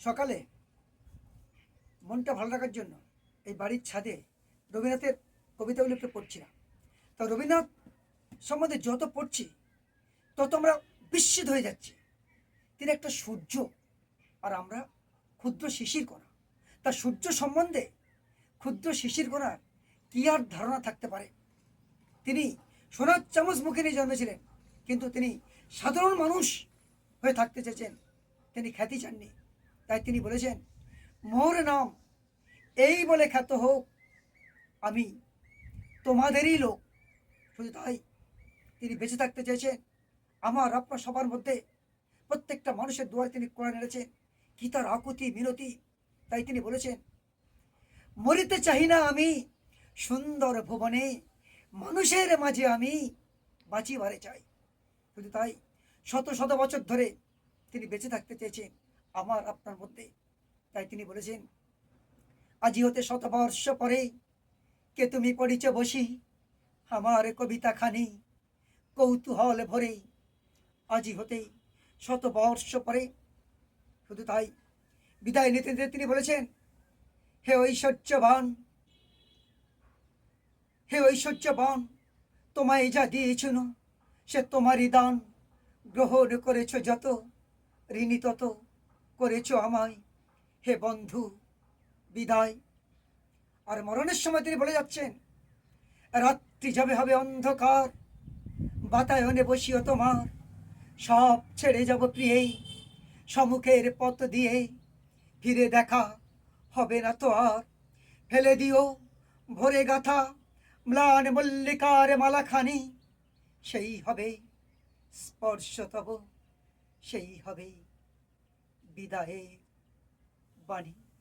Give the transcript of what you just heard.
সকালে মনটা ভালো রাখার জন্য এই বাড়ির ছাদে রবীন্দ্রনাথের কবিতাগুলো একটু পড়ছিলাম। তো রবীন্দ্রনাথ সম্বন্ধে যত পড়ছি তত আমরা বিস্মিত হয়ে যাচ্ছি। তিনি একটা সূর্য, আর আমরা ক্ষুদ্র শিশির কণা। তার সূর্য সম্বন্ধে ক্ষুদ্র শিশির কণার কি আর ধারণা থাকতে পারে? তিনি সোনার চামচ মুখে নিয়ে জন্মেছিলেন, কিন্তু তিনি সাধারণ মানুষ হয়ে থাকতে চেয়েছেন। তিনি খ্যাতি চাননি। তাই তিনি বলেছেন, মোর নাম এই বলে খ্যাত হোক, আমি তোমাদেরই লোক। শুধু তাই, তিনি বেঁচে থাকতে চেয়েছেন আমার আপনার সবার মধ্যে। প্রত্যেকটা মানুষের দুয়ারে তিনি কোরআন এনেছেন। কি তার আকুতি মিনতি! তাই তিনি বলেছেন, মরিতে চাহি না আমি সুন্দর ভুবনে, মানুষের মাঝে আমি বাঁচিবারে চাই। শুধু তাই, শত শত বছর ধরে তিনি বেঁচে থাকতে চেয়েছেন আমার আপনার মধ্যে। তাই তিনি বলেছেন, আজি হতে শতবর্ষ পরে কে তুমি পড়িছ বসি, আমার কবিতা খানি কৌতূহল ভরে। আজি হতে শতবর্ষ পরে। শুধু তাই, বিদায় নিতে নিতে তিনি বলেছেন, হে ঐশ্বর্যবান, হে ঐশ্বর্যবান, তোমায় যা দিয়েছিল সে তোমারই দান। গ্রহণ করেছ যত, ঋণী তত করেছ আমায়। হে বন্ধু, বিদায়। আর মরণের সময় তিনি বলে যাচ্ছেন, রাত্রি যাবে হবে অন্ধকার, বাতায়নে বসিও তোমার, সব ছেড়ে যাব প্রিয়েই, সম্মুখের পথ দিয়ে ফিরে দেখা হবে না তো আর। ফেলে দিও ভরে গাথা ম্লান মল্লিকার মালাখানি, সেই হবে স্পর্শ তব, সেই হবে বিদায়ের বাণী।